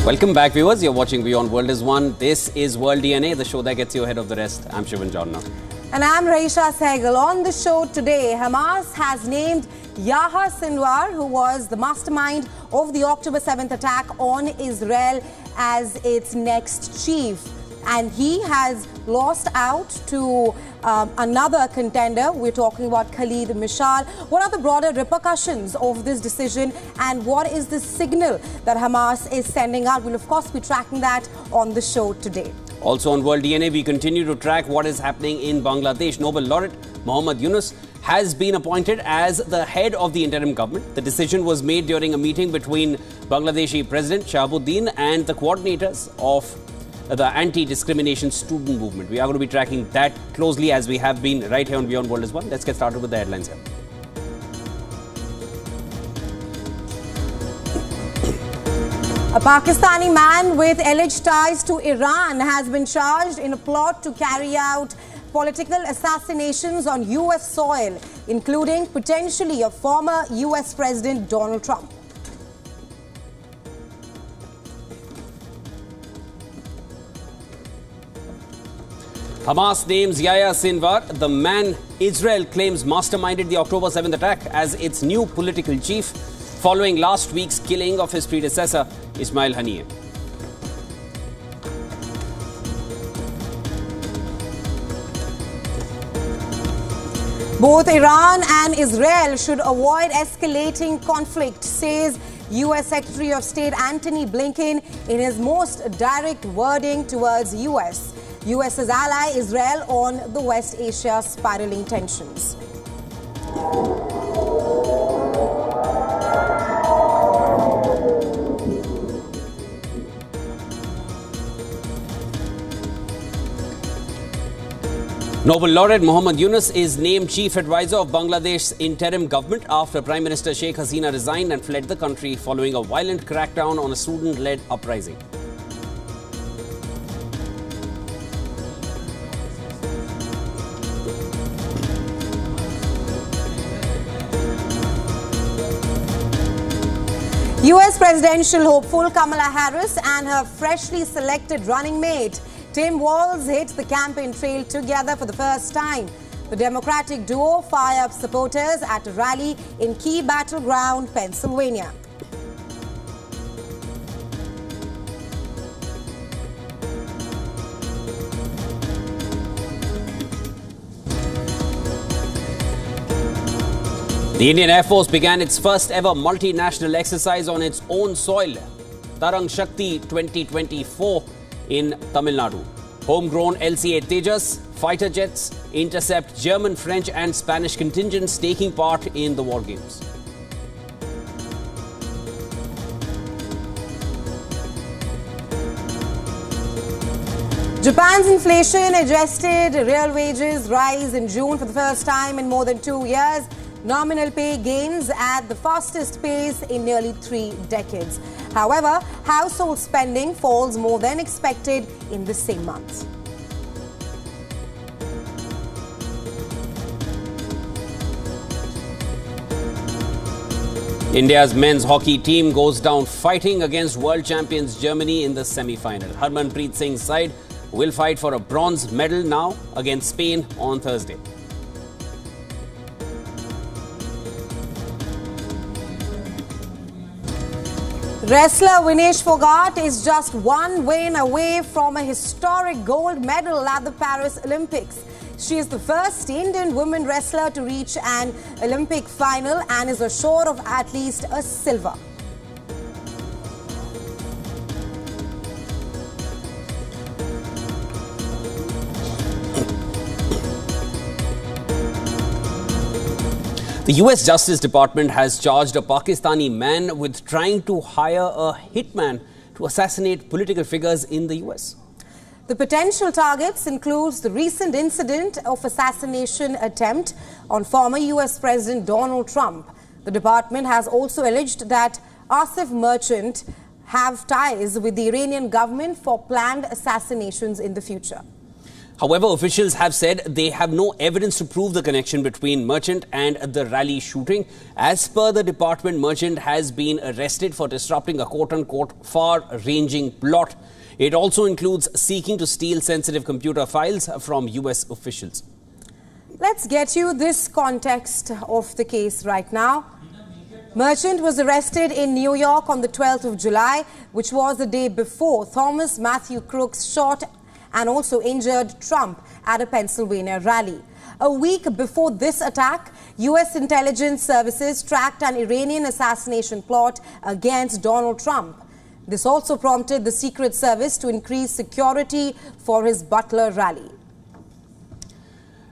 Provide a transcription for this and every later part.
Welcome back, viewers. You're watching WION World is One. This is World DNA, the show that gets you ahead of the rest. I'm Shivan Jonna. And I'm Raisha Sehgal. On the show today, Hamas has named Yahya Sinwar, who was the mastermind of the October 7th attack on Israel, as its next chief. And he has lost out to another contender. We're talking about Khalid Mishal. What are the broader repercussions of this decision, and what is the signal that Hamas is sending out? We'll, of course, be tracking that on the show today. Also on World DNA, we continue to track what is happening in Bangladesh. Nobel laureate Muhammad Yunus has been appointed as the head of the interim government. The decision was made during a meeting between Bangladeshi President Shahabuddin and the coordinators of the anti-discrimination student movement. We are going to be tracking that closely, as we have been right here on WION World is One. Let's get started with the headlines here. A Pakistani man with alleged ties to Iran has been charged in a plot to carry out political assassinations on US soil, including potentially a former US President Donald Trump. Hamas names Yahya Sinwar, the man Israel claims masterminded the October 7th attack, as its new political chief, following last week's killing of his predecessor, Ismail Haniyeh. Both Iran and Israel should avoid escalating conflict, says US Secretary of State Antony Blinken in his most direct wording towards US's ally Israel on the West Asia spiraling tensions. Nobel laureate Muhammad Yunus is named chief advisor of Bangladesh's interim government after Prime Minister Sheikh Hasina resigned and fled the country following a violent crackdown on a student-led uprising. US presidential hopeful Kamala Harris and her freshly selected running mate Tim Walz hit the campaign trail together for the first time. The Democratic duo fire up supporters at a rally in key battleground Pennsylvania. The Indian Air Force began its first ever multinational exercise on its own soil, Tarang Shakti 2024 in Tamil Nadu. Homegrown LCA Tejas fighter jets intercept German, French and Spanish contingents taking part in the war games. Japan's inflation-adjusted real wages rise in June for the first time in more than 2 years. Nominal pay gains at the fastest pace in nearly 3 decades. However, household spending falls more than expected in the same month. India's men's hockey team goes down fighting against world champions Germany in the semi-final. Harmanpreet Singh's side will fight for a bronze medal now against Spain on Thursday. Wrestler Vinesh Phogat is just one win away from a historic gold medal at the Paris Olympics. She is the first Indian women wrestler to reach an Olympic final and is assured of at least a silver. The US Justice Department has charged a Pakistani man with trying to hire a hitman to assassinate political figures in the US. The potential targets includes the recent incident of assassination attempt on former US President Donald Trump. The department has also alleged that Asif merchant have ties with the Iranian government for planned assassinations in the future. However, officials have said they have no evidence to prove the connection between Merchant and the rally shooting. As per the department, Merchant has been arrested for disrupting a quote-unquote far-ranging plot. It also includes seeking to steal sensitive computer files from US officials. Let's get you this context of the case right now. Merchant was arrested in New York on the 12th of July, which was the day before Thomas Matthew Crooks shot and also injured Trump at a Pennsylvania rally. A week before this attack, US intelligence services tracked an Iranian assassination plot against Donald Trump. This also prompted the Secret Service to increase security for his Butler rally.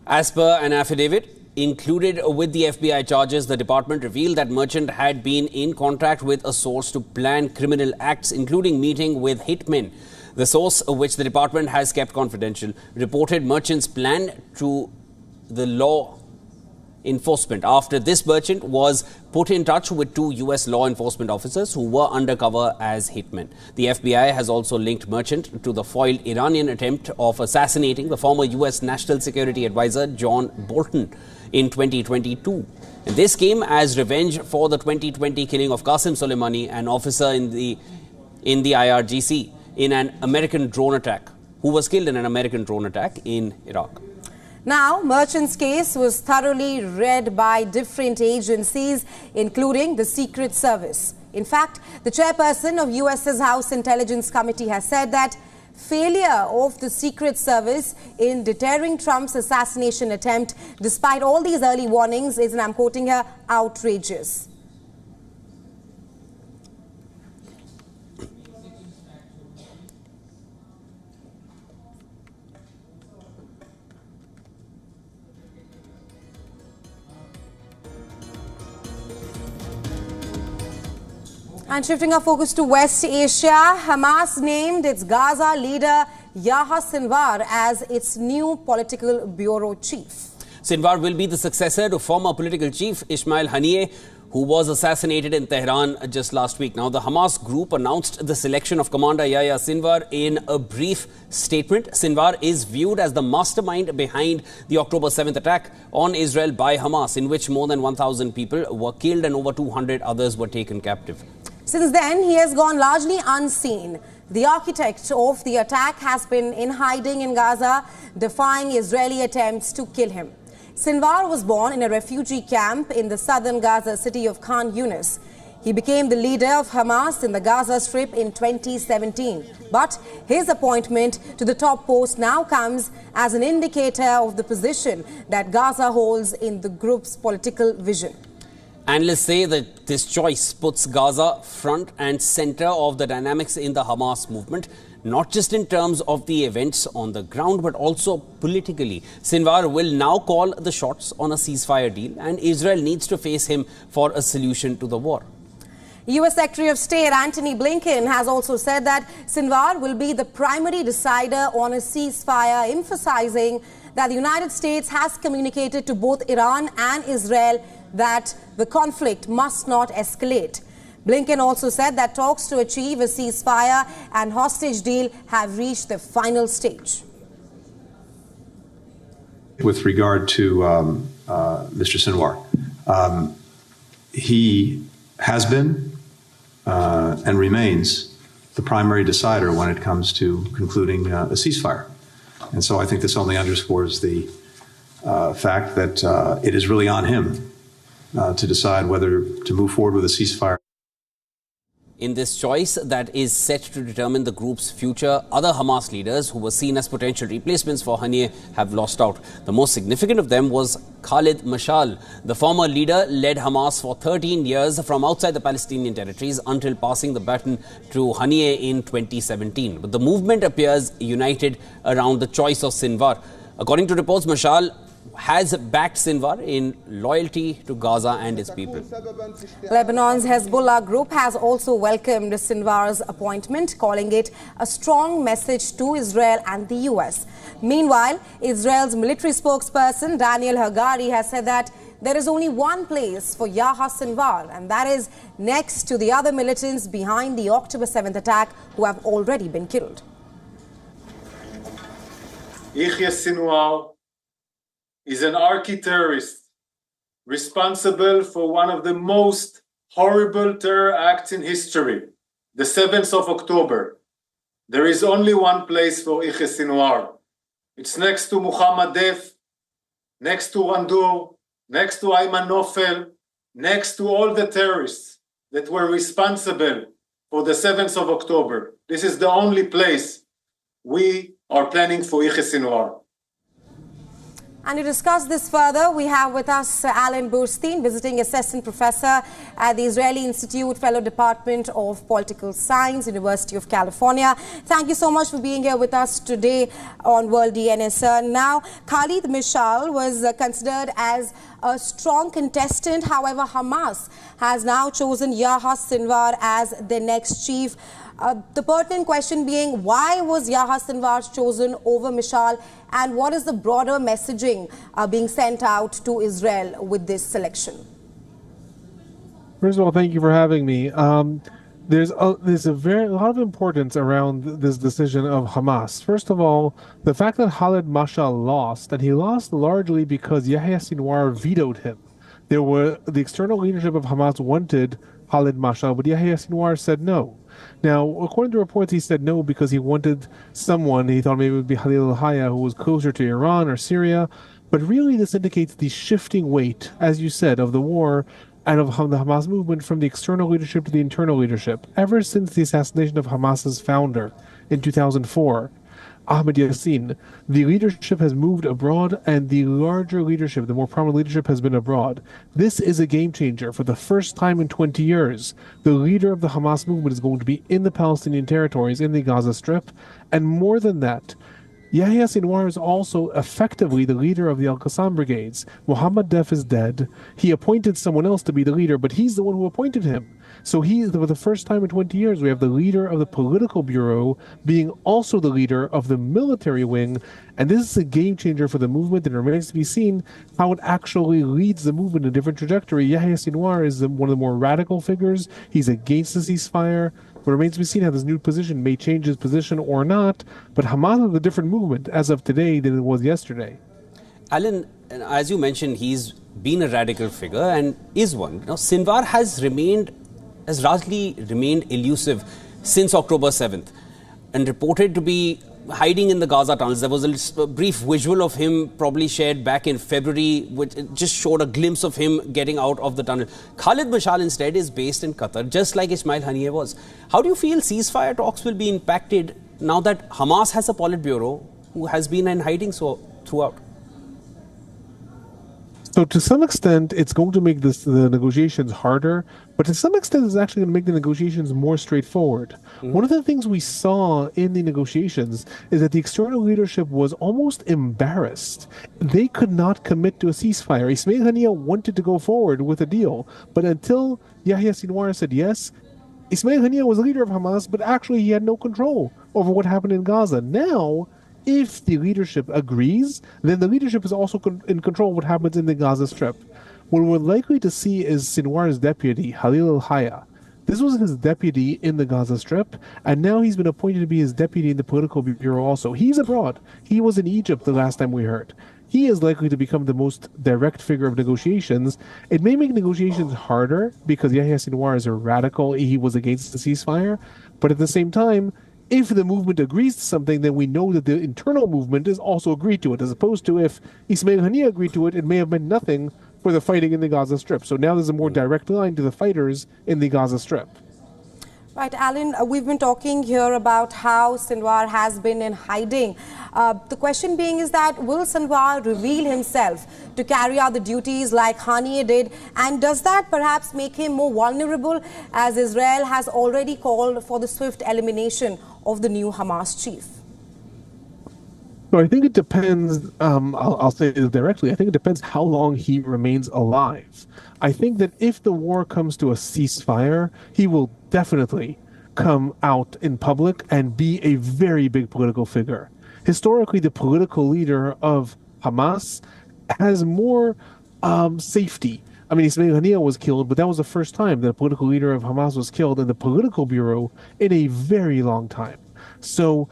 As per an affidavit included with the FBI charges, the department revealed that Merchant had been in contact with a source to plan criminal acts, including meeting with hitmen. The source, which the department has kept confidential, reported Merchant's plan to the law enforcement. After this, Merchant was put in touch with two US law enforcement officers who were undercover as hitmen. The FBI has also linked Merchant to the foiled Iranian attempt of assassinating the former US National Security Advisor John Bolton in 2022. And this came as revenge for the 2020 killing of Qasem Soleimani, an officer in the IRGC, in an American drone attack, who was killed in an American drone attack in Iraq. Now, Merchant's case was thoroughly read by different agencies, including the Secret Service. In fact, the chairperson of US's House Intelligence Committee has said that failure of the Secret Service in deterring Trump's assassination attempt, despite all these early warnings, is, and I'm quoting here, outrageous. And shifting our focus to West Asia, Hamas named its Gaza leader Yahya Sinwar as its new political bureau chief. Sinwar will be the successor to former political chief Ismail Haniyeh, who was assassinated in Tehran just last week. Now, the Hamas group announced the selection of Commander Yahya Sinwar in a brief statement. Sinwar is viewed as the mastermind behind the October 7th attack on Israel by Hamas, in which more than 1,000 people were killed and over 200 others were taken captive. Since then, he has gone largely unseen. The architect of the attack has been in hiding in Gaza, defying Israeli attempts to kill him. Sinwar was born in a refugee camp in the southern Gaza city of Khan Yunis. He became the leader of Hamas in the Gaza Strip in 2017. But his appointment to the top post now comes as an indicator of the position that Gaza holds in the group's political vision. Analysts say that this choice puts Gaza front and center of the dynamics in the Hamas movement, not just in terms of the events on the ground, but also politically. Sinwar will now call the shots on a ceasefire deal, and Israel needs to face him for a solution to the war. U.S. Secretary of State Antony Blinken has also said that Sinwar will be the primary decider on a ceasefire, emphasizing that the United States has communicated to both Iran and Israel that the conflict must not escalate. Blinken also said that talks to achieve a ceasefire and hostage deal have reached the final stage. With regard to Mr. Sinwar, he has been and remains the primary decider when it comes to concluding a ceasefire. And so I think this only underscores the fact that it is really on him to decide whether to move forward with a ceasefire. In this choice that is set to determine the group's future, other Hamas leaders who were seen as potential replacements for Haniyeh have lost out. The most significant of them was Khalid Mashal. The former leader led Hamas for 13 years from outside the Palestinian territories until passing the baton to Haniyeh in 2017. But the movement appears united around the choice of Sinwar. According to reports, Mashal has backed Sinwar in loyalty to Gaza and its people. Lebanon's Hezbollah group has also welcomed Sinwar's appointment, calling it a strong message to Israel and the US. Meanwhile, Israel's military spokesperson Daniel Hagari has said that there is only one place for Yahya Sinwar, and that is next to the other militants behind the October 7th attack who have already been killed. Yahya Sinwar is an archi-terrorist responsible for one of the most horrible terror acts in history, the 7th of October. There is only one place for Yahya Sinwar. It's next to Muhammad Def, next to Randur, next to Ayman Nofel, next to all the terrorists that were responsible for the 7th of October. This is the only place we are planning for Yahya Sinwar. And to discuss this further, we have with us Alan Burstein, visiting assistant professor at the Israeli Institute, fellow Department of Political Science, University of California. Thank you so much for being here with us today on World DNS. Now, Khalid Mishal was considered as a strong contestant. However, Hamas has now chosen Yahya Sinwar as their next chief. The pertinent question being, why was Yahya Sinwar chosen over Mishal, and what is the broader messaging being sent out to Israel with this selection? First of all, thank you for having me. There's a lot of importance around this decision of Hamas. First of all, the fact that Khalid Mashal lost, and he lost largely because Yahya Sinwar vetoed him. The external leadership of Hamas wanted Khalid Mashal, but Yahya Sinwar said no. Now, according to reports, he said no because he wanted someone, he thought maybe it would be Khalid al-Hayya, who was closer to Iran or Syria. But really, this indicates the shifting weight, as you said, of the war and of the Hamas movement from the external leadership to the internal leadership. Ever since the assassination of Hamas's founder in 2004, Ahmed Yassin, the leadership has moved abroad, and the larger leadership, the more prominent leadership, has been abroad. This is a game changer. For the first time in 20 years, the leader of the Hamas movement is going to be in the Palestinian territories, in the Gaza Strip. And more than that, Yahya Sinwar is also effectively the leader of the Al-Qassam brigades. Muhammad Def is dead. He appointed someone else to be the leader, but he's the one who appointed him. So for the first time in 20 years, we have the leader of the political bureau being also the leader of the military wing. And this is a game changer for the movement, and it remains to be seen how it actually leads the movement in a different trajectory. Yahya Sinwar is one of the more radical figures. He's against the ceasefire. But it remains to be seen how this new position may change his position or not. But Hamas is a different movement as of today than it was yesterday. Alan, as you mentioned, he's been a radical figure and is one. Now, Sinwar has largely remained elusive since October 7th and reported to be hiding in the Gaza tunnels. There was a brief visual of him probably shared back in February, which just showed a glimpse of him getting out of the tunnel. Khalid Mashal instead is based in Qatar, just like Ismail Haniyeh was. How do you feel ceasefire talks will be impacted now that Hamas has a Politburo who has been in hiding throughout? So to some extent, it's going to make the negotiations harder, but to some extent, it's actually going to make the negotiations more straightforward. Mm-hmm. One of the things we saw in the negotiations is that the external leadership was almost embarrassed. They could not commit to a ceasefire. Ismail Haniyeh wanted to go forward with a deal, but until Yahya Sinwar said yes, Ismail Haniyeh was the leader of Hamas, but actually he had no control over what happened in Gaza. Now, if the leadership agrees, then the leadership is also in control of what happens in the Gaza Strip. What we're likely to see is Sinwar's deputy, Khalil al-Hayya. This was his deputy in the Gaza Strip, and now he's been appointed to be his deputy in the political bureau also. He's abroad. He was in Egypt the last time we heard. He is likely to become the most direct figure of negotiations. It may make negotiations harder because Yahya Sinwar is a radical. He was against the ceasefire. But at the same time, if the movement agrees to something, then we know that the internal movement is also agreed to it, as opposed to if Ismail Haniyeh agreed to it, it may have meant nothing for the fighting in the Gaza Strip. So now there's a more direct line to the fighters in the Gaza Strip. Right, Alan, we've been talking here about how Sinwar has been in hiding. The question being is that, will Sinwar reveal himself to carry out the duties like Haniyeh did? And does that perhaps make him more vulnerable, as Israel has already called for the swift elimination of the new Hamas chief? So I think it depends, I'll say this directly, I think it depends how long he remains alive. I think that if the war comes to a ceasefire, he will definitely come out in public and be a very big political figure. Historically, the political leader of Hamas has more safety. I mean, Ismail Haniyeh was killed, but that was the first time that a political leader of Hamas was killed in the political bureau in a very long time. So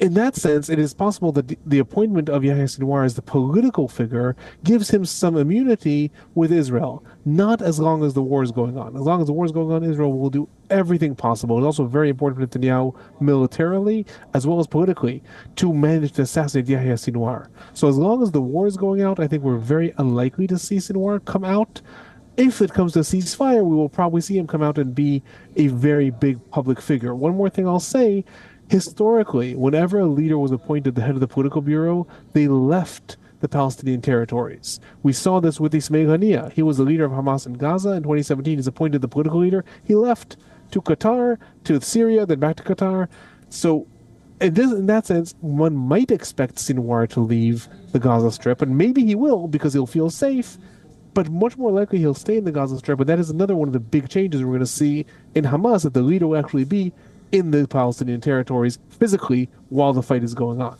in that sense, it is possible that the appointment of Yahya Sinwar as the political figure gives him some immunity with Israel, not as long as the war is going on. As long as the war is going on, Israel will do everything possible. It's also very important for Netanyahu militarily as well as politically to manage to assassinate Yahya Sinwar. So as long as the war is going out, I think we're very unlikely to see Sinwar come out. If it comes to ceasefire, we will probably see him come out and be a very big public figure. One more thing I'll say, historically, whenever a leader was appointed the head of the political bureau, they left the Palestinian territories. We saw this with Ismail Haniyeh. He was the leader of Hamas in Gaza. In 2017, he's appointed the political leader. He left to Qatar, to Syria, then back to Qatar. So in that sense, one might expect Sinwar to leave the Gaza Strip, and maybe he will because he'll feel safe, but much more likely he'll stay in the Gaza Strip. And that is another one of the big changes we're going to see in Hamas, that the leader will actually be in the Palestinian territories physically while the fight is going on.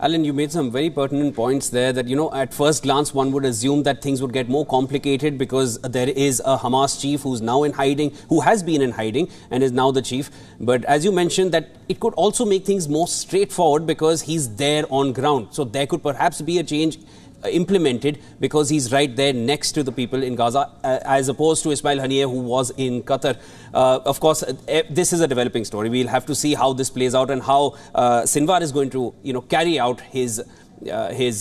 Alan, you made some very pertinent points there that, at first glance, one would assume that things would get more complicated because there is a Hamas chief who's now in hiding, who has been in hiding and is now the chief. But as you mentioned, that it could also make things more straightforward because he's there on ground. So there could perhaps be a change implemented because he's right there next to the people in Gaza, as opposed to Ismail Haniyeh, who was in Qatar. Of course, this is a developing story. We'll have to see how this plays out and how Sinwar is going to, carry out his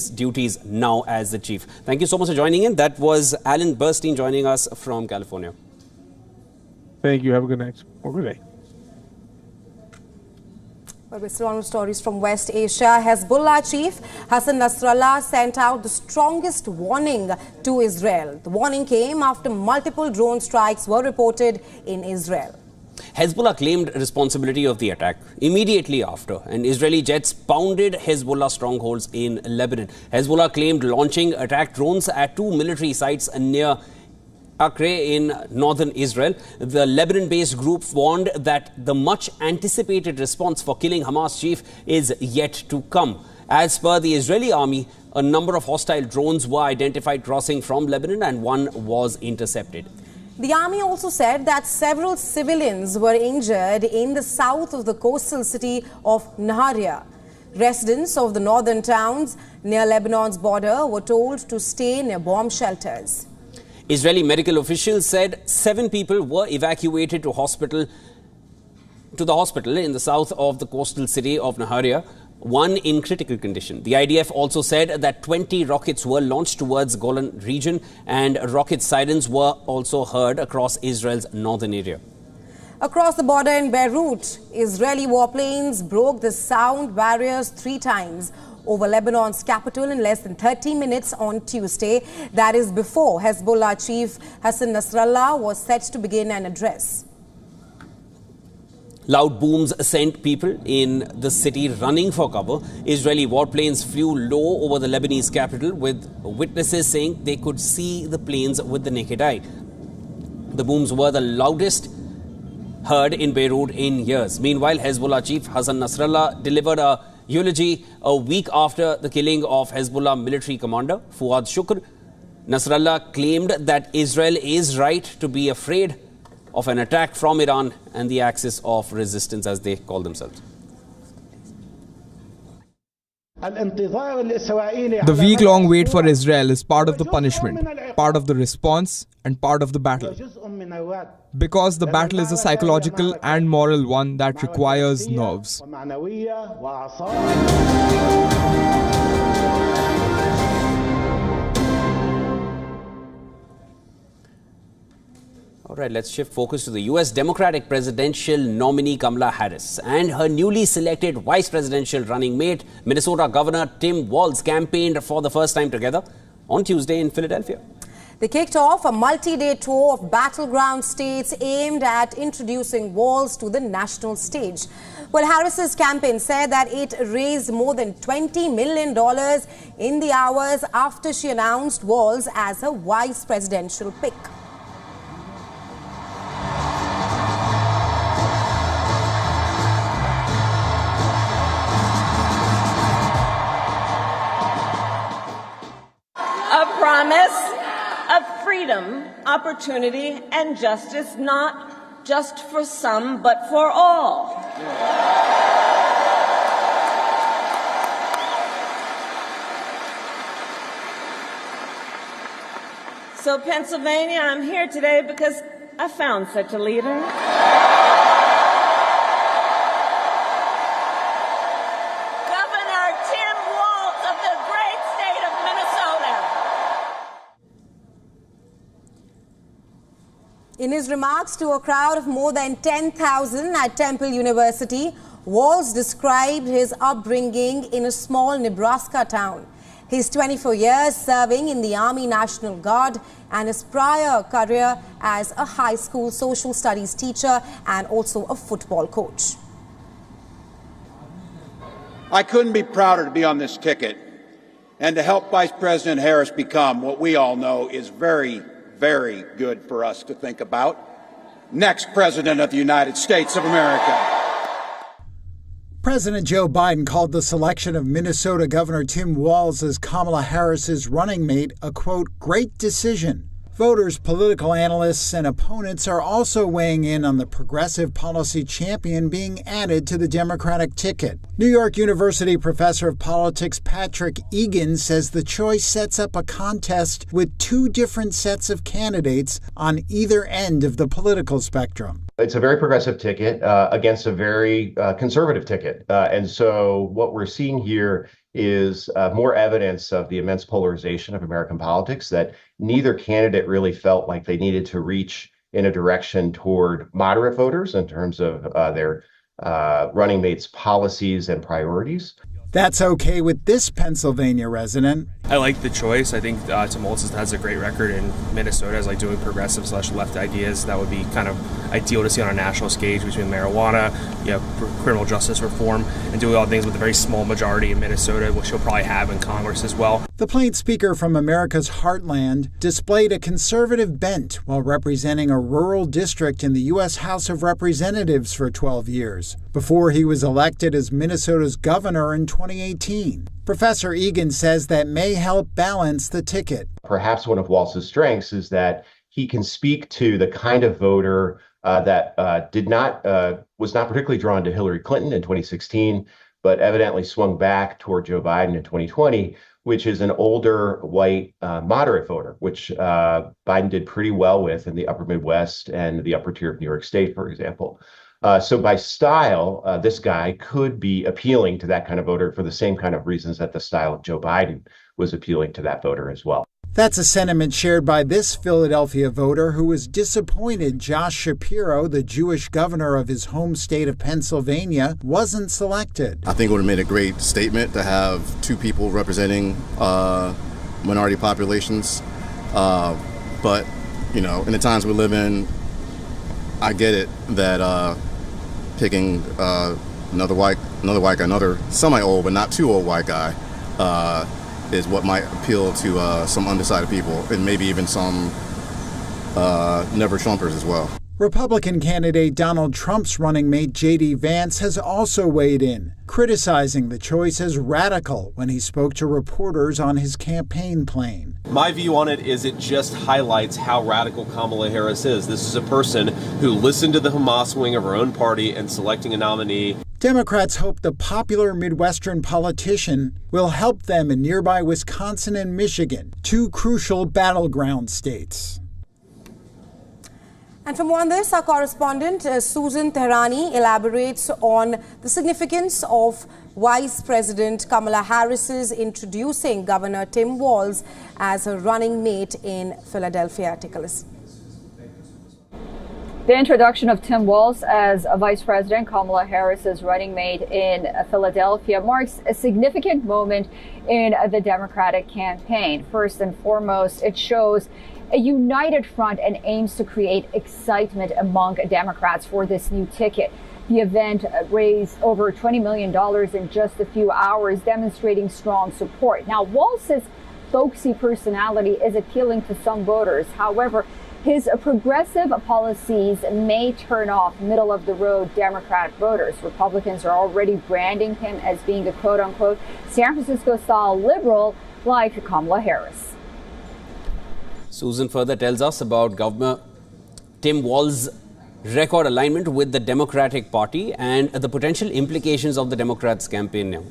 duties now as the chief. Thank you so much for joining in. That was Alan Burstein joining us from California. Thank you. Have a good night or good day. Well, we're still on with stories from West Asia. Hezbollah chief Hassan Nasrallah sent out the strongest warning to Israel. The warning came after multiple drone strikes were reported in Israel. Hezbollah claimed responsibility of the attack immediately after, and Israeli jets pounded Hezbollah strongholds in Lebanon. Hezbollah claimed launching attack drones at two military sites near Acre in northern Israel. The Lebanon-based group warned that the much-anticipated response for killing Hamas chief is yet to come. As per the Israeli army, a number of hostile drones were identified crossing from Lebanon and one was intercepted. The army also said that several civilians were injured in the south of the coastal city of Nahariya. Residents of the northern towns near Lebanon's border were told to stay near bomb shelters. Israeli medical officials said 7 people were evacuated to the hospital in the south of the coastal city of Nahariya, one in critical condition. The IDF also said that 20 rockets were launched towards Golan region and rocket sirens were also heard across Israel's northern area. Across the border in Beirut, Israeli warplanes broke the sound barriers 3 times over Lebanon's capital in less than 30 minutes on Tuesday. That is before Hezbollah chief Hassan Nasrallah was set to begin an address. Loud booms sent people in the city running for cover. Israeli warplanes flew low over the Lebanese capital, with witnesses saying they could see the planes with the naked eye. The booms were the loudest heard in Beirut in years. Meanwhile, Hezbollah chief Hassan Nasrallah delivered a eulogy a week after the killing of Hezbollah military commander Fuad Shukr. Nasrallah claimed that Israel is right to be afraid of an attack from Iran and the axis of resistance, as they call themselves. The week-long wait for Israel is part of the punishment, part of the response, and part of the battle. Because the battle is a psychological and moral one that requires nerves. All right, let's shift focus to the U.S. Democratic presidential nominee Kamala Harris and her newly selected vice presidential running mate, Minnesota Governor Tim Walz, campaigned for the first time together on Tuesday in Philadelphia. They kicked off a multi-day tour of battleground states aimed at introducing Walz to the national stage. Well, Harris's campaign said that it raised more than $20 million in the hours after she announced Walz as her vice presidential pick. A promise of freedom, opportunity, and justice, not just for some, but for all. So, Pennsylvania, I'm here today because I found such a leader. Governor Tim Walz of the great state of Minnesota. In his remarks to a crowd of more than 10,000 at Temple University, Walz described his upbringing in a small Nebraska town. His 24 years serving in the Army National Guard and his prior career as a high school social studies teacher and also a football coach. I couldn't be prouder to be on this ticket and to help Vice President Harris become what we all know is very, very good for us to think about. Next President of the United States of America. President Joe Biden called the selection of Minnesota Governor Tim Walz as Kamala Harris's running mate a, quote, great decision. Voters, political analysts, and opponents are also weighing in on the progressive policy champion being added to the Democratic ticket. New York University professor of politics Patrick Egan says the choice sets up a contest with two different sets of candidates on either end of the political spectrum. It's a very progressive ticket against a very conservative ticket. And so what we're seeing here is more evidence of the immense polarization of American politics, that neither candidate really felt like they needed to reach in a direction toward moderate voters in terms of their running mates' policies and priorities. That's okay with this Pennsylvania resident. I like the choice. I think Tim Walz has a great record in Minnesota as like doing progressive/left ideas. That would be kind of ideal to see on a national stage between marijuana, criminal justice reform, and doing all things with a very small majority in Minnesota, which he'll probably have in Congress as well. The Plains speaker from America's heartland displayed a conservative bent while representing a rural district in the U.S. House of Representatives for 12 years, before he was elected as Minnesota's governor in 2018. Professor Egan says that may help balance the ticket. Perhaps one of Walz's strengths is that he can speak to the kind of voter that was not particularly drawn to Hillary Clinton in 2016, but evidently swung back toward Joe Biden in 2020, which is an older, white, moderate voter, which Biden did pretty well with in the upper Midwest and the upper tier of New York State, for example. So by style, this guy could be appealing to that kind of voter for the same kind of reasons that the style of Joe Biden was appealing to that voter as well. That's a sentiment shared by this Philadelphia voter who was disappointed Josh Shapiro, the Jewish governor of his home state of Pennsylvania, wasn't selected. I think it would have made a great statement to have two people representing minority populations. But, in the times we live in, I get it that picking another semi-old but not too old white guy is what might appeal to some undecided people and maybe even some never Trumpers as well. Republican candidate Donald Trump's running mate J.D. Vance has also weighed in, criticizing the choice as radical when he spoke to reporters on his campaign plane. My view on it is it just highlights how radical Kamala Harris is. This is a person who listened to the Hamas wing of her own party and selecting a nominee. Democrats hope the popular Midwestern politician will help them in nearby Wisconsin and Michigan, two crucial battleground states. And from WION This, our correspondent Susan Tehrani elaborates on the significance of Vice President Kamala Harris's introducing Governor Tim Walz as her running mate in Philadelphia. Take a listen. The introduction of Tim Walz as a Vice President Kamala Harris's running mate in Philadelphia marks a significant moment in the Democratic campaign. First and foremost, it shows a united front and aims to create excitement among Democrats for this new ticket. The event raised over $20 million in just a few hours, demonstrating strong support. Now, Walz's folksy personality is appealing to some voters. However, his progressive policies may turn off middle-of-the-road Democrat voters. Republicans are already branding him as being a quote-unquote San Francisco-style liberal like Kamala Harris. Susan further tells us about Governor Tim Walz's record alignment with the Democratic Party and the potential implications of the Democrats' campaign now.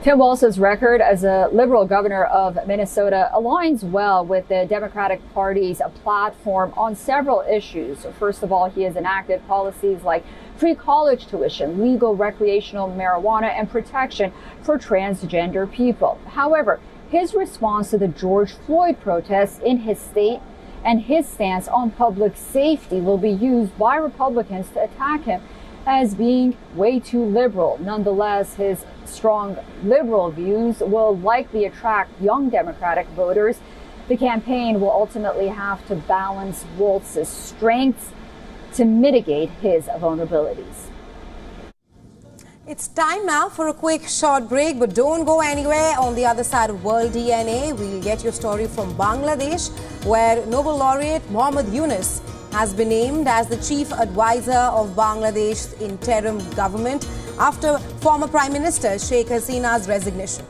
Tim Walz's record as a Liberal governor of Minnesota aligns well with the Democratic Party's platform on several issues. First of all, he has enacted policies like free college tuition, legal recreational marijuana, and protection for transgender people. However, his response to the George Floyd protests in his state and his stance on public safety will be used by Republicans to attack him as being way too liberal. Nonetheless, his strong liberal views will likely attract young Democratic voters. The campaign will ultimately have to balance Walz's strengths to mitigate his vulnerabilities. It's time now for a quick short break, but don't go anywhere. On the other side of World DNA, we'll get your story from Bangladesh, where Nobel laureate Muhammad Yunus has been named as the chief advisor of Bangladesh's interim government after former Prime Minister Sheikh Hasina's resignation.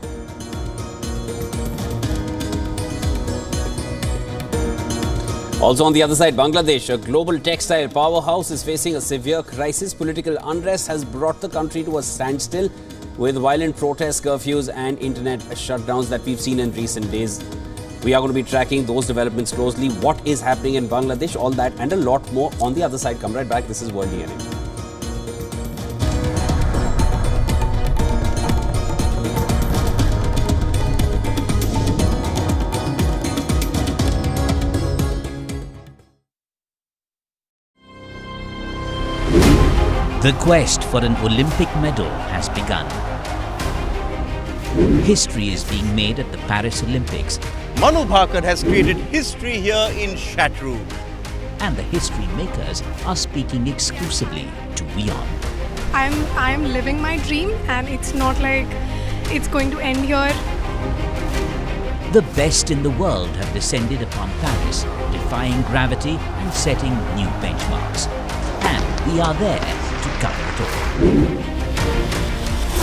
Also on the other side, Bangladesh, a global textile powerhouse, is facing a severe crisis. Political unrest has brought the country to a standstill with violent protests, curfews and internet shutdowns that we've seen in recent days. We are going to be tracking those developments closely. What is happening in Bangladesh, all that and a lot more on the other side. Come right back. This is World DNA. The quest for an Olympic medal has begun. History is being made at the Paris Olympics. Manu Bhaker has created history here in Chatroom. And the history makers are speaking exclusively to WION. I'm living my dream, and it's not like it's going to end here. The best in the world have descended upon Paris, defying gravity and setting new benchmarks. And we are there to cover it all.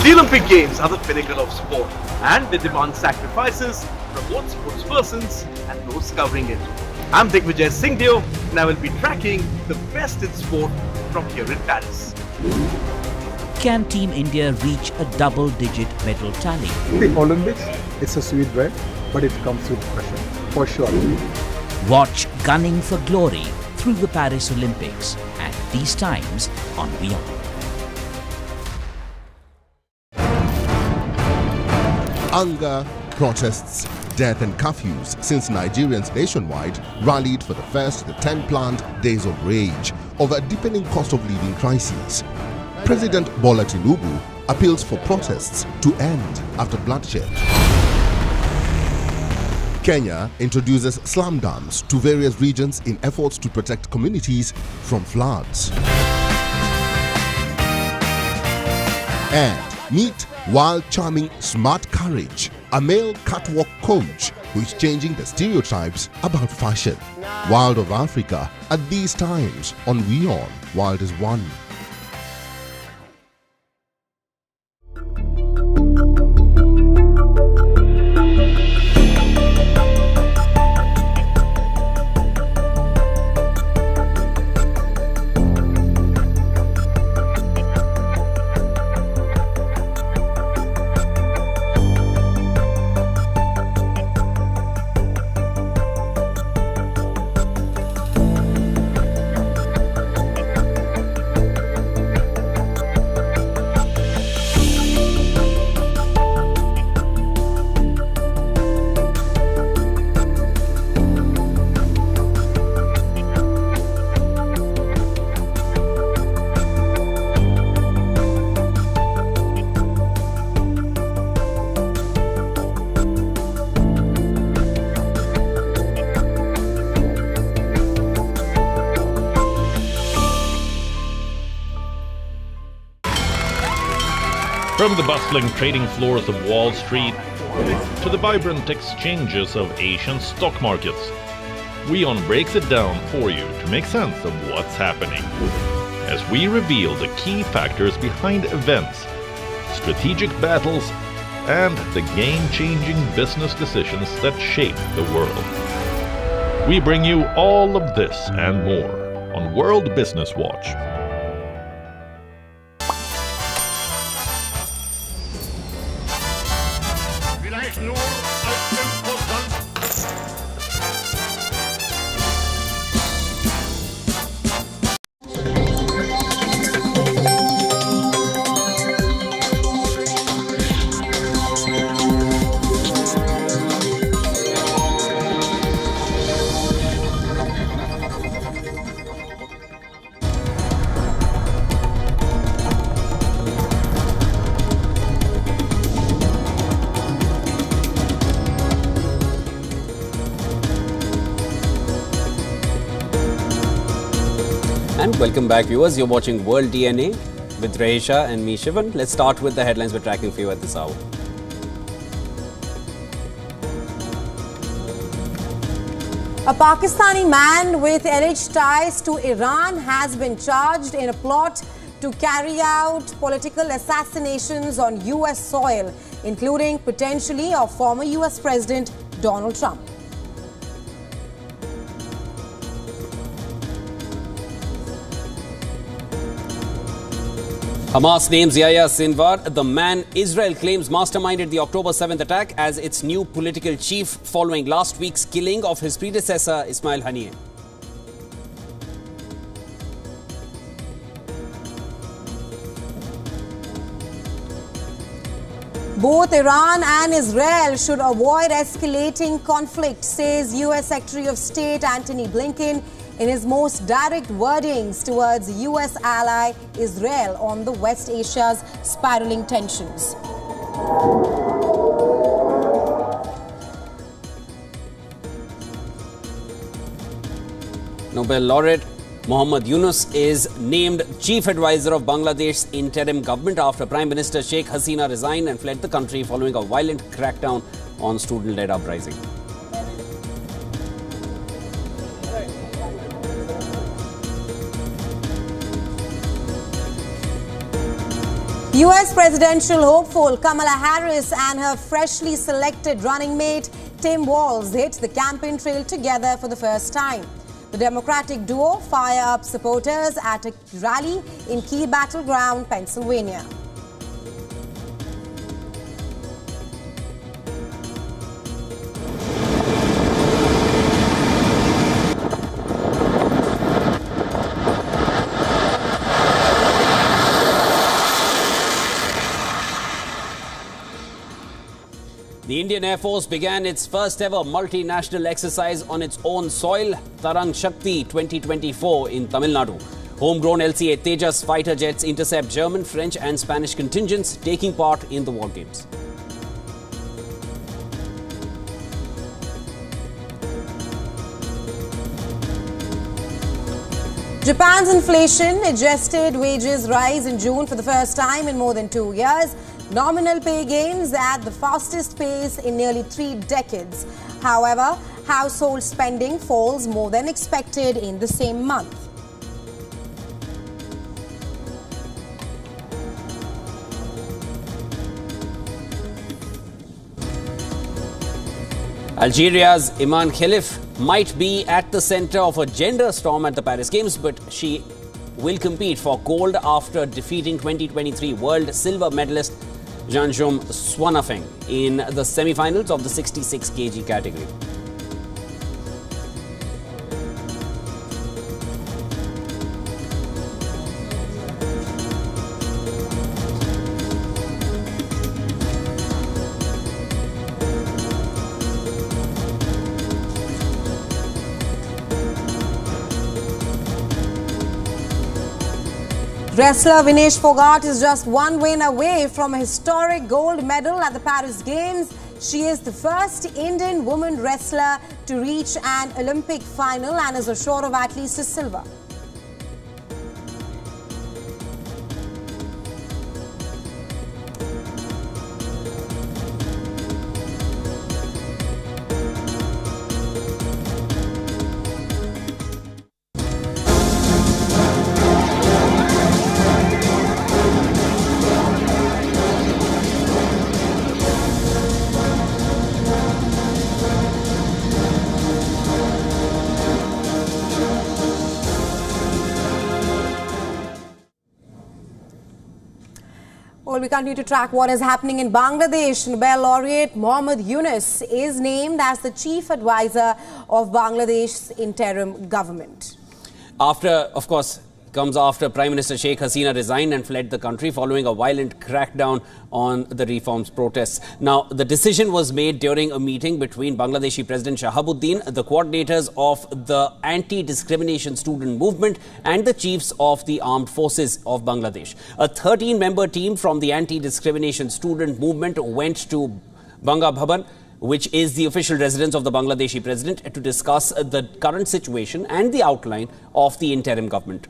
The Olympic Games are the pinnacle of sport, and they demand sacrifices from both sportspersons and those covering it. I'm Digvijay Singhdeo, and I will be tracking the best in sport from here in Paris. Can Team India reach a double-digit medal tally? The Olympics, it's a sweet bread, but it comes with pressure, for sure. Watch Gunning for Glory through the Paris Olympics at these times on WION. Anger, protests, death and curfews since Nigerians nationwide rallied for the first of the 10 planned days of rage over a deepening cost of living crisis. President Bola Tinubu appeals for protests to end after bloodshed. Kenya introduces slam dams to various regions in efforts to protect communities from floods. And meet Wild Charming Smart Courage, a male catwalk coach who is changing the stereotypes about fashion. Wild of Africa at these times on WION, Wild is One. From the bustling trading floors of Wall Street to the vibrant exchanges of Asian stock markets, WION breaks it down for you to make sense of what's happening, as we reveal the key factors behind events, strategic battles, and the game-changing business decisions that shape the world. We bring you all of this and more on World Business Watch. And welcome back, viewers. You're watching World DNA with Rehisha and me, Shivan. Let's start with the headlines we're tracking for you at this hour. A Pakistani man with alleged ties to Iran has been charged in a plot to carry out political assassinations on US soil, including potentially of former US President Donald Trump. Hamas names Yahya Sinwar, the man Israel claims masterminded the October 7th attack, as its new political chief following last week's killing of his predecessor Ismail Haniyeh. Both Iran and Israel should avoid escalating conflict, says US Secretary of State Antony Blinken in his most direct wordings towards US ally Israel on the West Asia's spiraling tensions. Nobel laureate Muhammad Yunus is named chief advisor of Bangladesh's interim government after Prime Minister Sheikh Hasina resigned and fled the country following a violent crackdown on student-led uprising. US presidential hopeful Kamala Harris and her freshly selected running mate Tim Walz hit the campaign trail together for the first time. The Democratic duo fire up supporters at a rally in Key Battleground, Pennsylvania. The Indian Air Force began its first ever multinational exercise on its own soil, Tarang Shakti 2024 in Tamil Nadu. Homegrown LCA Tejas fighter jets intercept German, French and Spanish contingents taking part in the war games. Japan's inflation-adjusted wages rise in June for the first time in more than 2 years. Nominal pay gains at the fastest pace in nearly 3 decades. However, household spending falls more than expected in the same month. Algeria's Iman Khelif might be at the center of a gender storm at the Paris Games, but she will compete for gold after defeating 2023 world silver medalist Jeanjom Swanafeng in the semifinals of the 66 kg category. Wrestler Vinesh Fogart is just one win away from a historic gold medal at the Paris Games. She is the first Indian woman wrestler to reach an Olympic final and is assured of at least a silver. we continue to track what is happening in Bangladesh. Nobel laureate Muhammad Yunus is named as the chief advisor of Bangladesh's interim government. Comes after Prime Minister Sheikh Hasina resigned and fled the country following a violent crackdown on the reforms protests. Now, the decision was made during a meeting between Bangladeshi President Shahabuddin, the coordinators of the anti-discrimination student movement and the chiefs of the armed forces of Bangladesh. A 13-member team from the anti-discrimination student movement went to Banga Bhavan, which is the official residence of the Bangladeshi president, to discuss the current situation and the outline of the interim government.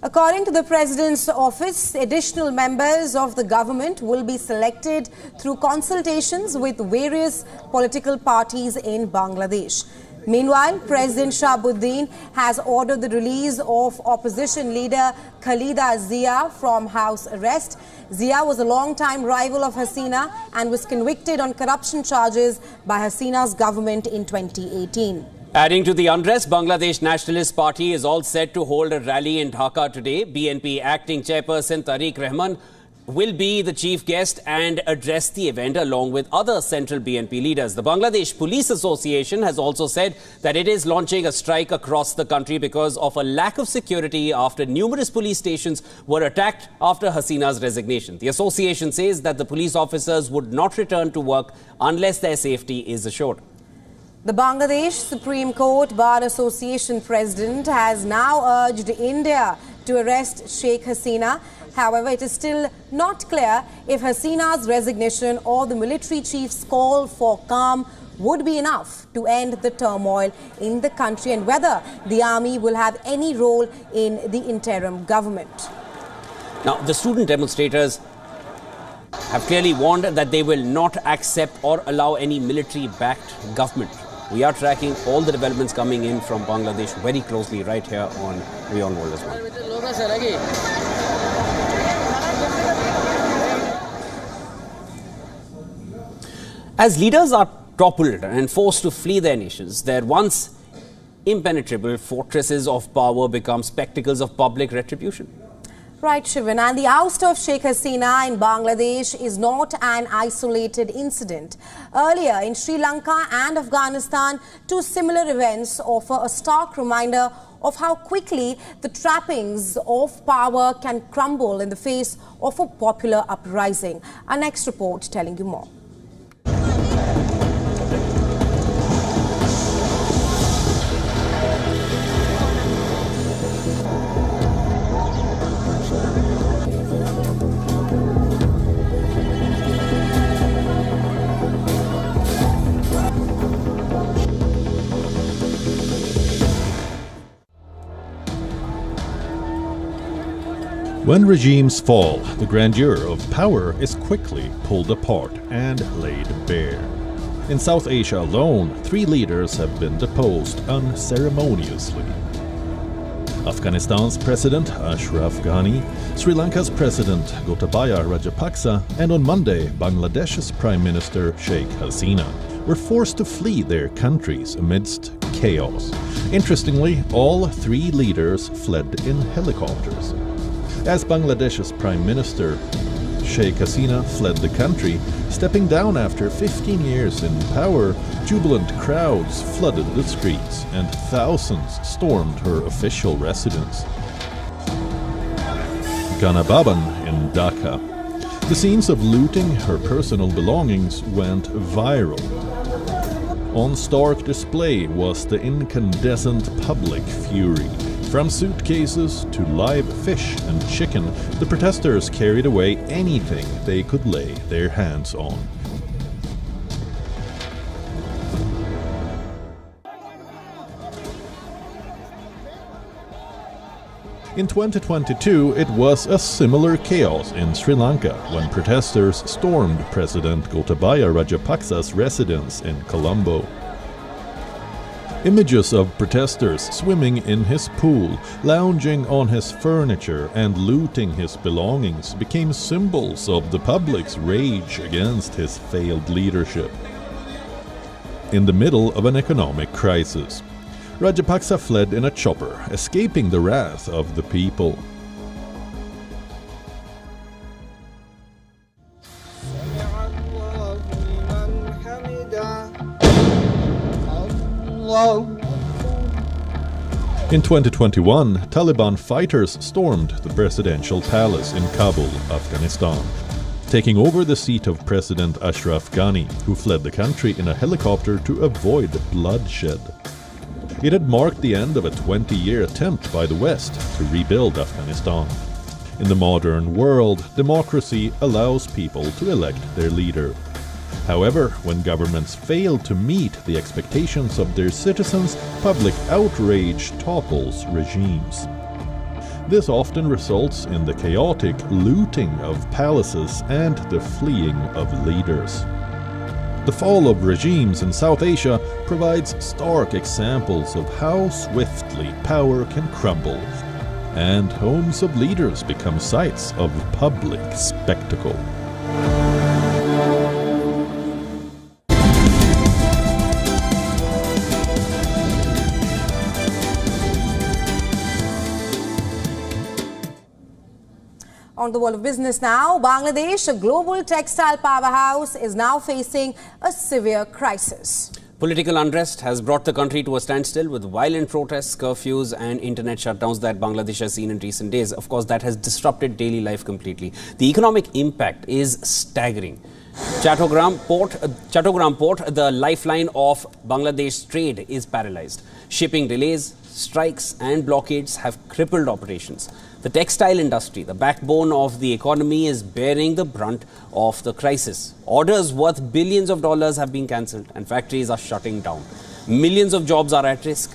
According to the President's office, additional members of the government will be selected through consultations with various political parties in Bangladesh. Meanwhile, President Shahabuddin has ordered the release of opposition leader Khalida Zia from house arrest. Zia was a long-time rival of Hasina and was convicted on corruption charges by Hasina's government in 2018. Adding to the unrest, Bangladesh Nationalist Party is all set to hold a rally in Dhaka today. BNP acting chairperson Tariq Rahman will be the chief guest and address the event along with other central BNP leaders. The Bangladesh Police Association has also said that it is launching a strike across the country because of a lack of security after numerous police stations were attacked after Hasina's resignation. The association says that the police officers would not return to work unless their safety is assured. The Bangladesh Supreme Court Bar Association president has now urged India to arrest Sheikh Hasina. However, it is still not clear if Hasina's resignation or the military chief's call for calm would be enough to end the turmoil in the country and whether the army will have any role in the interim government. Now, the student demonstrators have clearly warned that they will not accept or allow any military-backed government. We are tracking all the developments coming in from Bangladesh very closely right here on WION World as well. As leaders are toppled and forced to flee their nations, their once impenetrable fortresses of power become spectacles of public retribution. Right, Shivan. And the oust of Sheikh Hasina in Bangladesh is not an isolated incident. Earlier in Sri Lanka and Afghanistan, two similar events offer a stark reminder of how quickly the trappings of power can crumble in the face of a popular uprising. Our next report telling you more. When regimes fall, the grandeur of power is quickly pulled apart and laid bare. In South Asia alone, 3 leaders have been deposed unceremoniously. Afghanistan's President Ashraf Ghani, Sri Lanka's President Gotabaya Rajapaksa, and on Monday, Bangladesh's Prime Minister Sheikh Hasina were forced to flee their countries amidst chaos. Interestingly, all 3 leaders fled in helicopters. As Bangladesh's Prime Minister Sheikh Hasina fled the country, stepping down after 15 years in power, jubilant crowds flooded the streets and thousands stormed her official residence. Ganababan in Dhaka. The scenes of looting her personal belongings went viral. On stark display was the incandescent public fury. From suitcases to live fish and chicken, the protesters carried away anything they could lay their hands on. In 2022, it was a similar chaos in Sri Lanka when protesters stormed President Gotabaya Rajapaksa's residence in Colombo. Images of protesters swimming in his pool, lounging on his furniture and looting his belongings became symbols of the public's rage against his failed leadership. In the middle of an economic crisis, Rajapaksa fled in a chopper, escaping the wrath of the people. In 2021, Taliban fighters stormed the presidential palace in Kabul, Afghanistan, taking over the seat of President Ashraf Ghani, who fled the country in a helicopter to avoid bloodshed. It had marked the end of a 20-year attempt by the West to rebuild Afghanistan. In the modern world, democracy allows people to elect their leader. However, when governments fail to meet the expectations of their citizens, public outrage topples regimes. This often results in the chaotic looting of palaces and the fleeing of leaders. The fall of regimes in South Asia provides stark examples of how swiftly power can crumble, and homes of leaders become sites of public spectacle. On the world of business now, Bangladesh, a global textile powerhouse, is now facing a severe crisis. Political unrest has brought the country to a standstill with violent protests, curfews and internet shutdowns that Bangladesh has seen in recent days. Of course, that has disrupted daily life completely. The economic impact is staggering. Chattogram Port, the lifeline of Bangladesh trade, is paralyzed. Shipping delays, strikes and blockades have crippled operations. The textile industry, the backbone of the economy, is bearing the brunt of the crisis. Orders worth billions of dollars have been cancelled and factories are shutting down. Millions of jobs are at risk.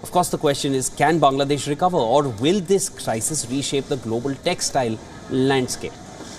Of course, the question is, can Bangladesh recover, or will this crisis reshape the global textile landscape?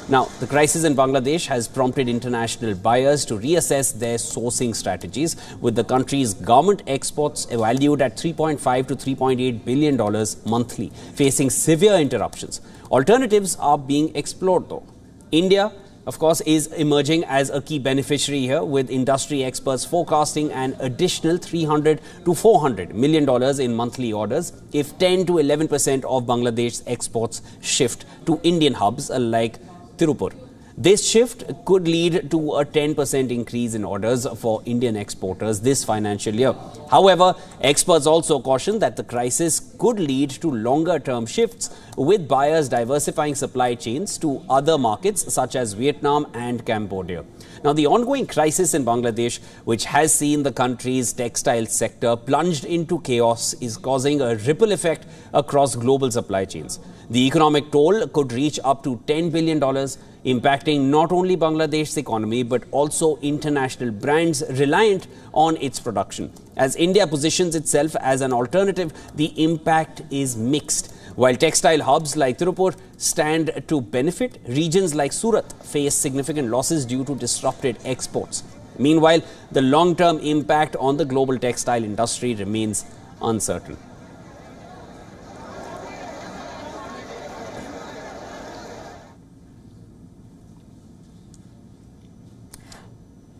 Now, the crisis in Bangladesh has prompted international buyers to reassess their sourcing strategies, with the country's garment exports valued at $3.5 to $3.8 billion monthly, facing severe interruptions. Alternatives are being explored, though. India, of course, is emerging as a key beneficiary here, with industry experts forecasting an additional $300 to $400 million in monthly orders if 10 to 11% of Bangladesh's exports shift to Indian hubs like Tirupur. This shift could lead to a 10% increase in orders for Indian exporters this financial year. However, experts also caution that the crisis could lead to longer-term shifts, with buyers diversifying supply chains to other markets such as Vietnam and Cambodia. Now, the ongoing crisis in Bangladesh, which has seen the country's textile sector plunged into chaos, is causing a ripple effect across global supply chains. The economic toll could reach up to $10 billion, impacting not only Bangladesh's economy but also international brands reliant on its production. As India positions itself as an alternative, the impact is mixed. While textile hubs like Tirupur stand to benefit, regions like Surat face significant losses due to disrupted exports. Meanwhile, the long-term impact on the global textile industry remains uncertain.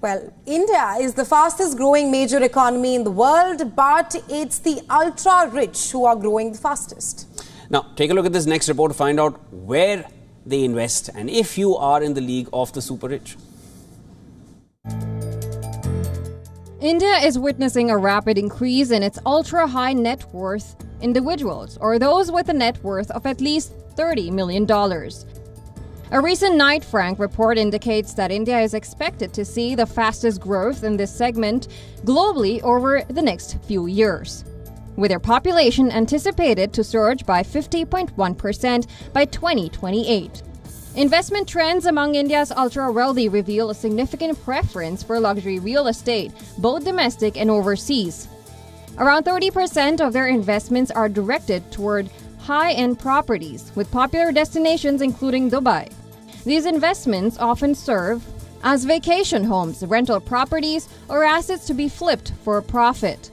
Well, India is the fastest growing major economy in the world, but it's the ultra-rich who are growing the fastest. Now, take a look at this next report to find out where they invest and if you are in the league of the super rich. India is witnessing a rapid increase in its ultra-high net worth individuals, or those with a net worth of at least $30 million. A recent Knight Frank report indicates that India is expected to see the fastest growth in this segment globally over the next few years, with their population anticipated to surge by 50.1% by 2028. Investment trends among India's ultra-wealthy reveal a significant preference for luxury real estate, both domestic and overseas. Around 30% of their investments are directed toward high-end properties, with popular destinations including Dubai. These investments often serve as vacation homes, rental properties, or assets to be flipped for a profit.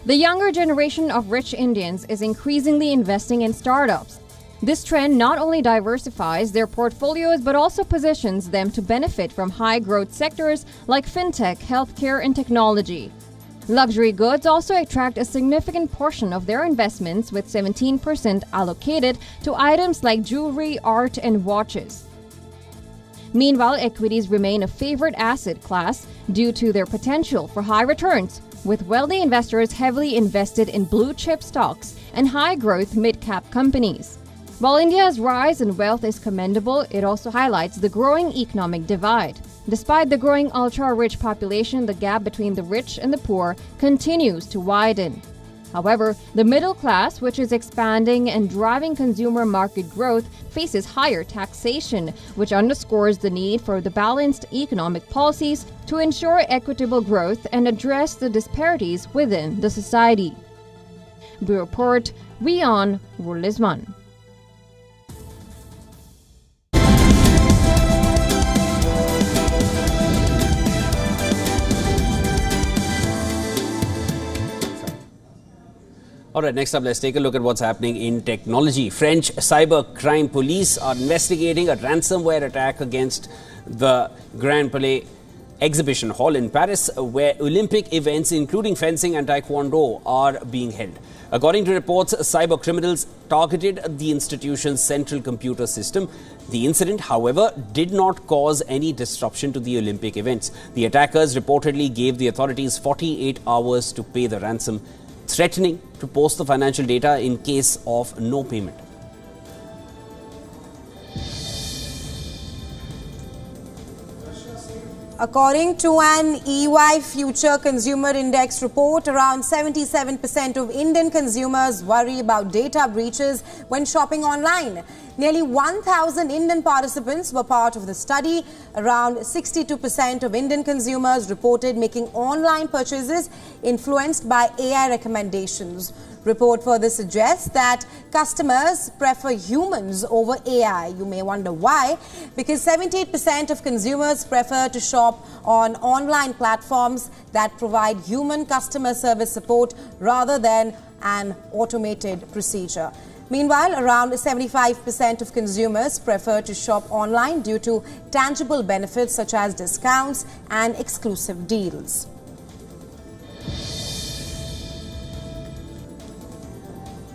The younger generation of rich Indians is increasingly investing in startups. This trend not only diversifies their portfolios but also positions them to benefit from high-growth sectors like fintech, healthcare, and technology. Luxury goods also attract a significant portion of their investments, with 17% allocated to items like jewelry, art, and watches. Meanwhile, equities remain a favored asset class due to their potential for high returns, with wealthy investors heavily invested in blue-chip stocks and high-growth mid-cap companies. While India's rise in wealth is commendable, it also highlights the growing economic divide. Despite the growing ultra-rich population, the gap between the rich and the poor continues to widen. However, the middle class, which is expanding and driving consumer market growth, faces higher taxation, which underscores the need for the balanced economic policies to ensure equitable growth and address the disparities within the society. Bureau Report, WION World is One. All right, next up, let's take a look at what's happening in technology. French cyber crime police are investigating a ransomware attack against the Grand Palais Exhibition Hall in Paris, where Olympic events, including fencing and taekwondo, are being held. According to reports, cyber criminals targeted the institution's central computer system. The incident, however, did not cause any disruption to the Olympic events. The attackers reportedly gave the authorities 48 hours to pay the ransom, threatening to post the financial data in case of no payment. According to an EY Future Consumer Index report, around 77% of Indian consumers worry about data breaches when shopping online. Nearly 1,000 Indian participants were part of the study. Around 62% of Indian consumers reported making online purchases influenced by AI recommendations. Report further suggests that customers prefer humans over AI. You may wonder why. Because 78% of consumers prefer to shop on online platforms that provide human customer service support rather than an automated procedure. Meanwhile, around 75% of consumers prefer to shop online due to tangible benefits such as discounts and exclusive deals.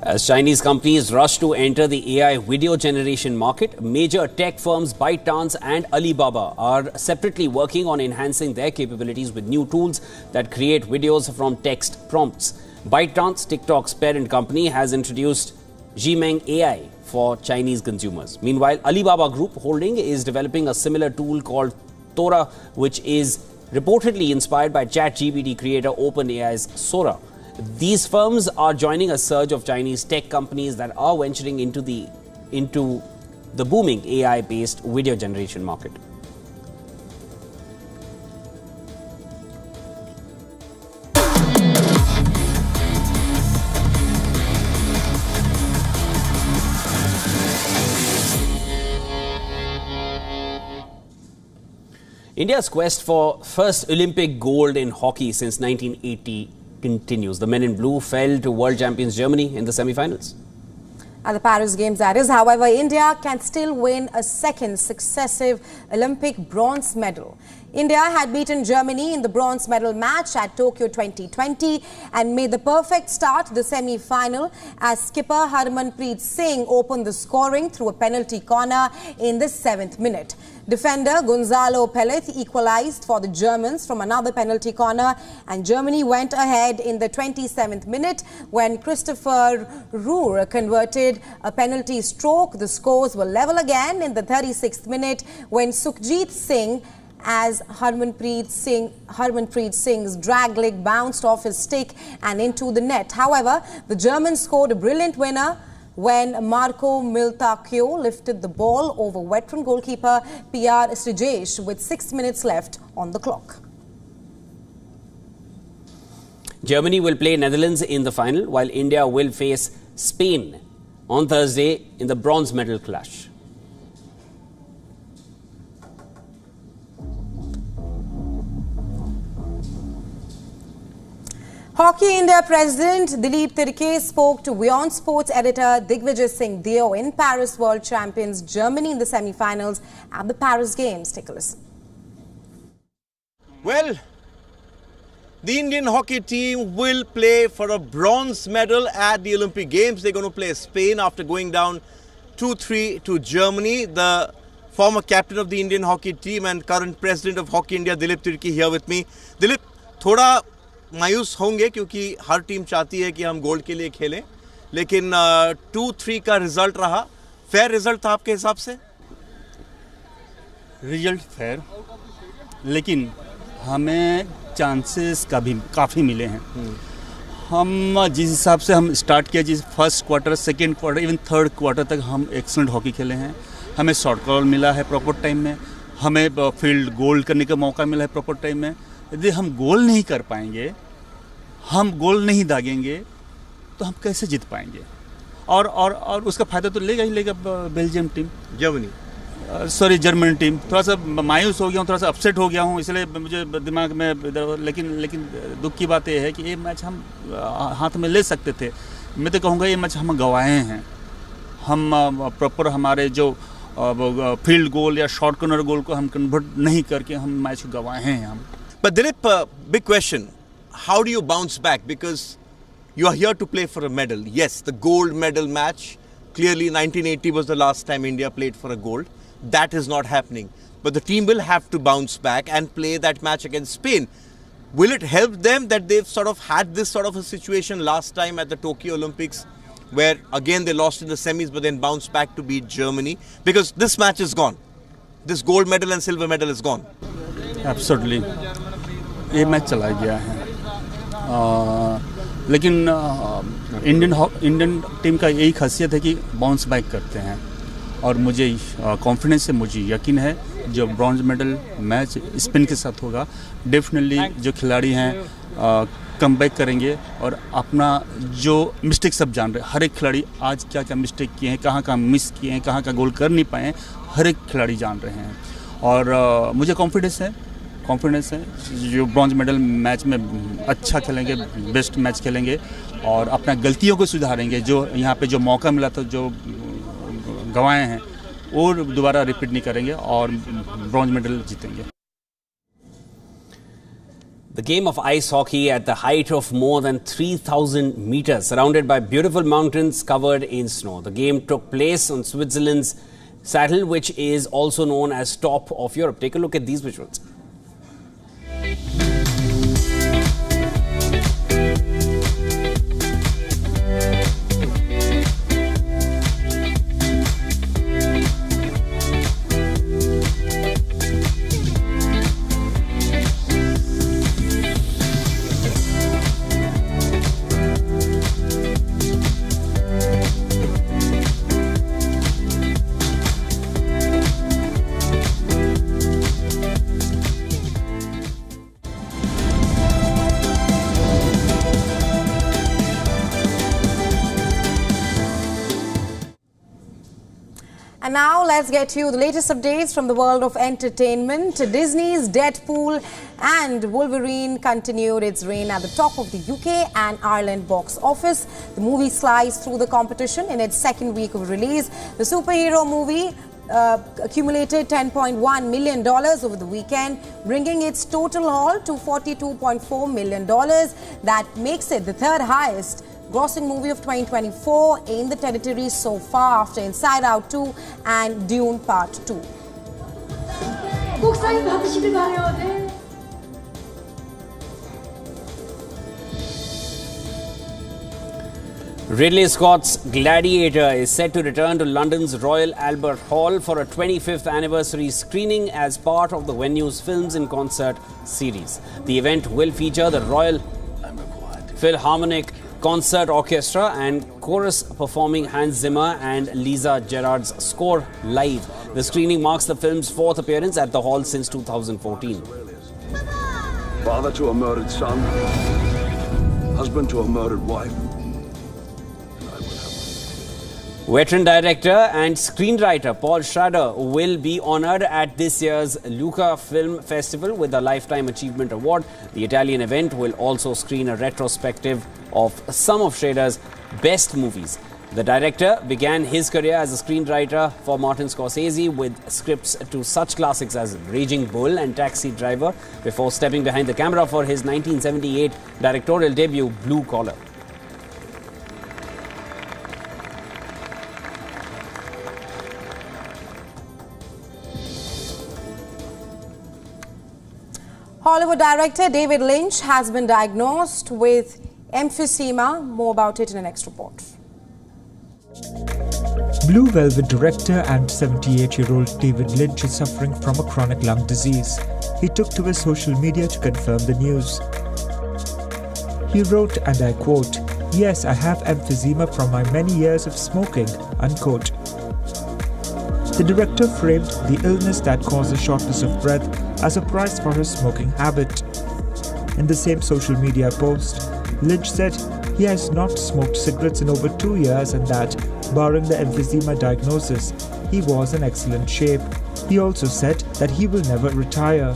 As Chinese companies rush to enter the AI video generation market, major tech firms ByteDance and Alibaba are separately working on enhancing their capabilities with new tools that create videos from text prompts. ByteDance, TikTok's parent company, has introduced Zhimeng AI for Chinese consumers. Meanwhile, Alibaba Group Holding is developing a similar tool called Tora, which is reportedly inspired by ChatGPT creator OpenAI's Sora. These firms are joining a surge of Chinese tech companies that are venturing into the booming AI-based video generation market. India's quest for first Olympic gold in hockey since 1980 continues. The men in blue fell to world champions Germany in the semi-finals. At the Paris Games, that is. However, India can still win a second successive Olympic bronze medal. India had beaten Germany in the bronze medal match at Tokyo 2020 and made the perfect start to the semi-final as skipper Harmanpreet Singh opened the scoring through a penalty corner in the 7th minute. Defender Gonzalo Pellet equalized for the Germans from another penalty corner, and Germany went ahead in the 27th minute when Christopher Ruhr converted a penalty stroke. The scores were level again in the 36th minute when Sukhjit Singh, as Harmanpreet Singh's drag leg bounced off his stick and into the net. However, the Germans scored a brilliant winner when Marco Miltacchio lifted the ball over veteran goalkeeper P.R. Srijesh with 6 minutes left on the clock. Germany will play Netherlands in the final, while India will face Spain on Thursday in the bronze medal clash. Hockey India President Dilip Tirke spoke to WION Sports editor Digvijay Singh Deo in Paris World Champions Germany in the semi-finals at the Paris Games. Take a listen. Well, the Indian hockey team will play for a bronze medal at the Olympic Games. They're going to play Spain after going down 2-3 to Germany. The former captain of the Indian hockey team and current president of Hockey India, Dilip Tirki, here with me. Dilip, थोड़ा मायूस होंगे क्योंकि हर team चाहती है कि हम gold के लिए खेलें, लेकिन 2-3 का रिजल्ट रहा, फेयर रिजल्ट था आपके हिसाब से? रिजल्ट फेयर, लेकिन हमें चांसेस काफ़ी मिले हैं। हम जिस हिसाब से हम स्टार्ट किया, जिस first quarter, second quarter, even third quarter तक हम एक्सीलेंट हॉकी खेले हैं। हमें शॉर्ट कॉल मिला है प्रॉपर टाइम में, हमें फील्ड गोल करने का मौका मिला है प्रॉपर टाइम में। यदि हम गोल नहीं कर पाएंगे, हम गोल नहीं दागेंगे, तो हम कैसे जीत पाएंगे? और उसका फ़ायदा तो लेगा ही लेगा बेल्जियम टीम, जर्मनी टीम। थोड़ा सा मायूस हो गया हूँ, थोड़ा सा अपसेट हो गया हूँ, इसलिए मुझे दिमाग में लेकिन दुख की बात यह है कि ये मैच हम हाथ में ले सकते थे। मैं तो कहूँगा ये मैच हम गंवाए हैं। हम प्रॉपर हमारे जो फील्ड गोल या शॉर्ट कॉर्नर गोल को हम कन्वर्ट नहीं करके हम मैच गंवाए हैं हम। But Dilip, big question, how do you bounce back? Because you are here to play for a medal. Yes, the gold medal match. Clearly 1980 was the last time India played for a gold. That is not happening. But the team will have to bounce back and play that match against Spain. Will it help them that they've sort of had this sort of a situation last time at the Tokyo Olympics, where again they lost in the semis but then bounced back to beat Germany? Because this match is gone. This gold medal and silver medal is gone. Absolutely. ये match चला गया है, लेकिन Indian team का यही खासियत है कि बाउंस बैक करते हैं, और मुझे कॉन्फिडेंस है, मुझे यकीन है जो ब्रॉन्ज मेडल मैच स्पेन के साथ होगा, डेफिनेटली जो खिलाड़ी हैं कम बैक करेंगे और अपना जो मिस्टेक सब जान रहे हैं। हर एक खिलाड़ी आज क्या क्या मिस्टेक किए हैं, कहाँ मिस किए हैं, कहाँ गोल कर नहीं पाए हैं, हर एक खिलाड़ी जान रहे हैं। और मुझे कॉन्फिडेंस है जो ब्रॉन्ज मेडल मैच में अच्छा खेलेंगे, बेस्ट मैच खेलेंगे और अपना गलतियों को सुधारेंगे। जो यहाँ पे जो मौका मिला था, जो गंवाए हैं, और दोबारा रिपीट नहीं करेंगे और ब्रॉन्ज मेडल जीतेंगे। The game of ice hockey at the height of more than 3,000 meters, surrounded by beautiful mountains covered in snow. The game took place on Switzerland's Sattel, which is also known as top of Europe. Take a look at these visuals. And now let's get you the latest updates from the world of entertainment. Disney's Deadpool and Wolverine continued its reign at the top of the UK and Ireland box office. The movie sliced through the competition in its second week of release. The superhero movie accumulated $10.1 million over the weekend, bringing its total haul to $42.4 million. That makes it the third highest grossing movie of 2024 in the territory so far, after Inside Out 2 and Dune Part 2. Ridley Scott's Gladiator is set to return to London's Royal Albert Hall for a 25th anniversary screening as part of the venue's Films in Concert series. The event will feature the Royal Philharmonic Concert Orchestra and chorus performing Hans Zimmer and Lisa Gerrard's score live. The screening marks the film's fourth appearance at the hall since 2014. Father to a murdered son, husband to a murdered wife. Veteran director and screenwriter Paul Schrader will be honored at this year's Lucca Film Festival with the Lifetime Achievement Award. The Italian event will also screen a retrospective of some of Schrader's best movies. The director began his career as a screenwriter for Martin Scorsese with scripts to such classics as Raging Bull and Taxi Driver before stepping behind the camera for his 1978 directorial debut Blue Collar. Hollywood director David Lynch has been diagnosed with emphysema. More about it in the next report. Blue Velvet director and 78-year-old David Lynch is suffering from a chronic lung disease. He took to his social media to confirm the news. He wrote, and I quote, "Yes, I have emphysema from my many years of smoking," unquote. The director framed the illness that causes shortness of breath as a price for his smoking habit. In the same social media post, Lynch said he has not smoked cigarettes in over 2 years and that, barring the emphysema diagnosis, he was in excellent shape. He also said that he will never retire.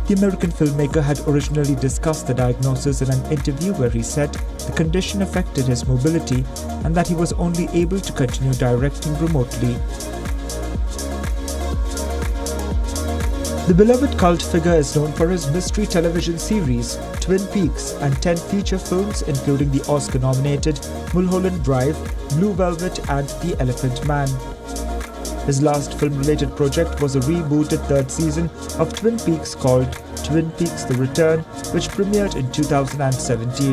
The American filmmaker had originally discussed the diagnosis in an interview where he said the condition affected his mobility and that he was only able to continue directing remotely. The beloved cult figure is known for his mystery television series, Twin Peaks, and 10 feature films including the Oscar-nominated Mulholland Drive, Blue Velvet and The Elephant Man. His last film-related project was a rebooted third season of Twin Peaks called Twin Peaks: The Return, which premiered in 2017.